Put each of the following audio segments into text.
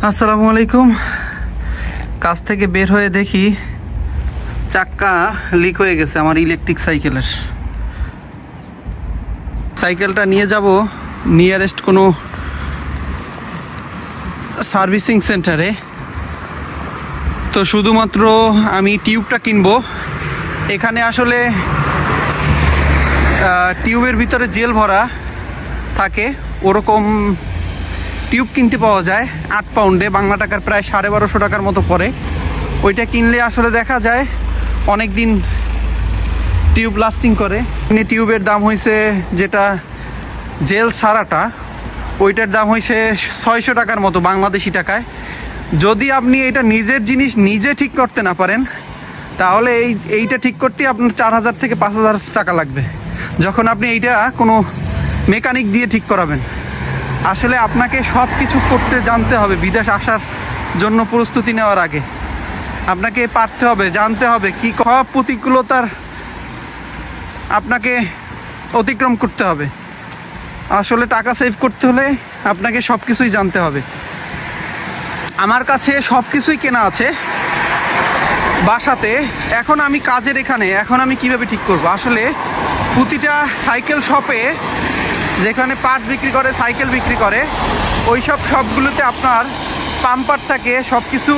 আসসালামু আলাইকুম। কাজ থেকে বের হয়ে দেখি চাক্কা লিক হয়ে গেছে আমার ইলেকট্রিক সাইকেলের। সাইকেলটা নিয়ে যাব নিয়ারেস্ট কোনো সার্ভিসিং সেন্টারে। তো শুধুমাত্র আমি টিউবটা কিনবো। এখানে আসলে টিউবের ভিতরে জেল ভরা থাকে, ওরকম টিউব কিনতে পাওয়া যায় 8 পাউন্ডে, বাংলা টাকার প্রায় 1250 টাকার মতো পড়ে। ওইটা কিনলে আসলে দেখা যায় অনেক দিন টিউব লাস্টিং করে। টিউবের দাম হয়েছে, যেটা জেল সারাটা, ওইটার দাম হয়েছে 600 টাকার মতো বাংলাদেশি টাকায়। যদি আপনি এটা নিজের জিনিস নিজে ঠিক করতে না পারেন, তাহলে এইটা ঠিক করতে আপনার 4000 থেকে 5000 টাকা লাগবে, যখন আপনি এইটা কোনো মেকানিক দিয়ে ঠিক করাবেন। আসলে আপনাকে সব কিছু করতে জানতে হবে। বিদেশ আসার জন্য প্রস্তুতি নেওয়ার আগে আপনাকে পারতে হবে, জানতে হবে কি সব প্রতিকূলতার আপনাকে অতিক্রম করতে হবে। আসলে টাকা সেভ করতে হলে আপনাকে সব কিছুই জানতে হবে। আমার কাছে সব কিছুই কেনা আছে বাসাতে। এখন আমি কাজের এখানে, এখন আমি কিভাবে ঠিক করব? আসলে প্রতিটা সাইকেল শপে, যেখানে পার্টস বিক্রি করে, সাইকেল বিক্রি করে, ওই সব শপগুলোতে আপনার পাম্পার থাকে, সব কিছু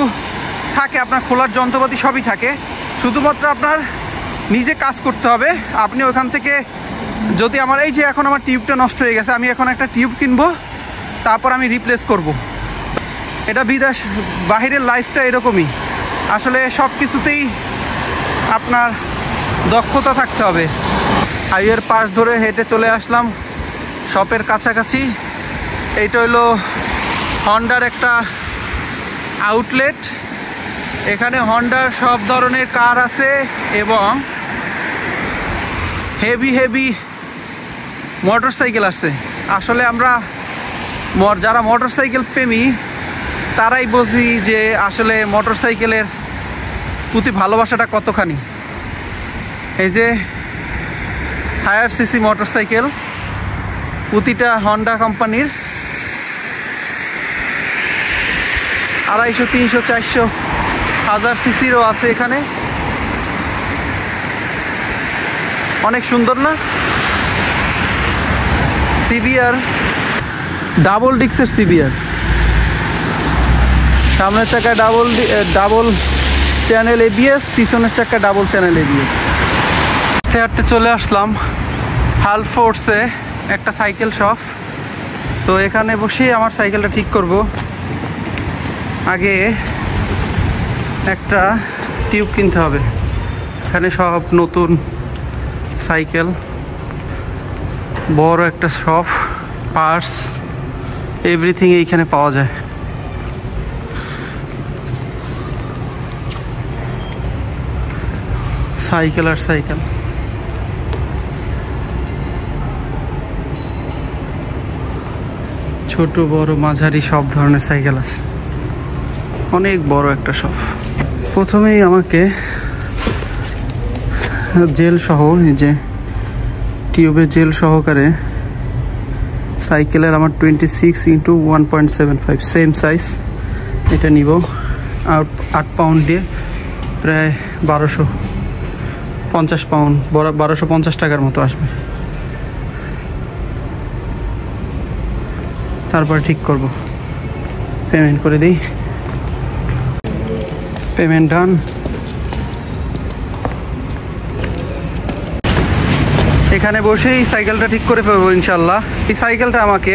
থাকে, আপনার খোলার যন্ত্রপাতি সবই থাকে। শুধুমাত্র আপনার নিজে কাজ করতে হবে। আপনি ওখান থেকে, যদি আমার এই যে এখন আমার টিউবটা নষ্ট হয়ে গেছে, আমি এখন একটা টিউব কিনবো, তারপর আমি রিপ্লেস করব। এটা বিদেশ বাহিরের লাইফটা এরকমই। আসলে সব কিছুতেই আপনার দক্ষতা থাকতে হবে। হাইওয়ের পাশ ধরে হেঁটে চলে আসলাম শপের কাছাকাছি। এইটা হলো হন্ডার একটা আউটলেট। এখানে হন্ডার সব ধরনের কার আছে এবং হেভি মোটর সাইকেল আছে। আসলে আমরা যারা মোটর সাইকেল প্রেমী তারাই বুঝি যে আসলে মোটর সাইকেলের প্রতি ভালোবাসাটা কতখানি। এই যে হায়ার সিসি মোটর সাইকেল, প্রতিটা হন্ডা কোম্পানির 250, 300, 400, 1000 সিসিরও আছে এখানে। অনেক সুন্দর না? সিবিআর, ডাবল ডিক্সের সিবিআর, সামনের চাকা ডাবল চ্যানেল এবিএস, পিছনের চাকা ডাবল চ্যানেল এবিএস। হাঁটতে চলে আসলাম হাল ফোর্সে, একটা সাইকেল শপ। তো এখানে বসেই আমার সাইকেলটা ঠিক করব। আগে একটা টিউব কিনতে হবে। এখানে সব নতুন সাইকেল, বড় একটা শপ, পার্টস এভরিথিং এইখানে পাওয়া যায়। সাইকেল আর সাইকেল। ছোট বড় মাঝারি সব ধরনের সাইকেল আছে। অনেক বড় একটা শপ। প্রথমেই আমাকে জেল সহ, এই যে টিউবের জেল সহকারে সাইকেলের আমার 26x1.75 সেম সাইজ, এটা নিব। 8 পাউন্ড দিয়ে প্রায় 1250 পাউন্ড, 1250 টাকার মতো আসবে। তারপর ঠিক করব। পেমেন্ট করে দিই। পেমেন্ট ডান। এখানে বসেই সাইকেলটা ঠিক করে ফেলবো ইনশাল্লাহ। এই সাইকেলটা আমাকে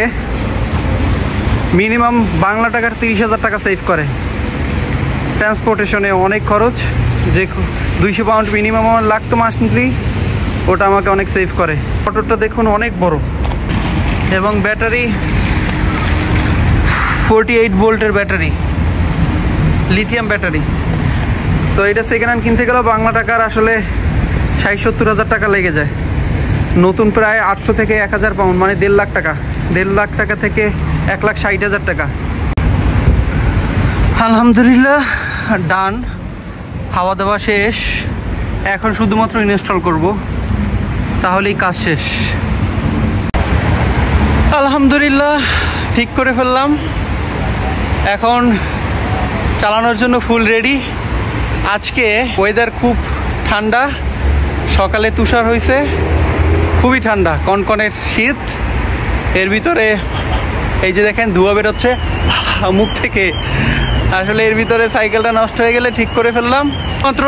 মিনিমাম বাংলা টাকার 30,000 টাকা সেভ করে। ট্রান্সপোর্টেশনে অনেক খরচ, যে 200 পাউন্ড মিনিমাম আমার লাগতো মান্থলি, ওটা আমাকে অনেক সেভ করে। মোটরটা দেখুন অনেক বড়, এবং ব্যাটারি 48 ভোল্টের ব্যাটারি, লিথিয়াম ব্যাটারি। তো এটা সেকেন্ড হ্যান্ড কিনতে গেলেও বাংলা টাকার আসলে 60-70 হাজার টাকা লেগে যায়। নতুন প্রায় 800 থেকে 1000 পাউন্ড, মানে 1.5 লাখ টাকা। 1.5 লাখ টাকা থেকে 1,60,000 টাকা। আলহামদুলিল্লাহ ডান, হাওয়া দেওয়া শেষ। এখন শুধুমাত্র ইনস্টল করব, তাহলেই কাজ শেষ। আলহামদুলিল্লাহ ঠিক করে ফেললাম। এখন চালানোর জন্য ফুল রেডি। আজকে ওয়েদার খুব ঠান্ডা, সকালে তুষার হয়েছে, খুবই ঠান্ডা, কনকনের শীত। এর ভিতরে এই যে দেখেন ধোঁয়া বেরোচ্ছে মুখ থেকে। আসলে এর ভিতরে সাইকেলটা নষ্ট হয়ে গেলে ঠিক করে ফেললাম। মাত্র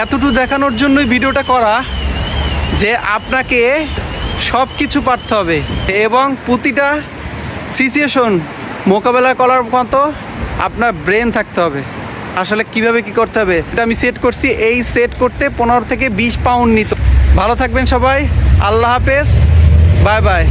এতটুকু দেখানোর জন্যই ভিডিওটা করা যে আপনাকে সব কিছু পারতে হবে এবং প্রতিটা সিচুয়েশন মোকাবেলা করার মতো আপনার ব্রেন থাকতে হবে। আসলে কিভাবে কি করতে হবে এটা আমি সেট করছি। এই সেট করতে 15 থেকে 20 পাউন্ড নিত। ভালো থাকবেন সবাই, আল্লাহ হাফেজ, বাই বাই।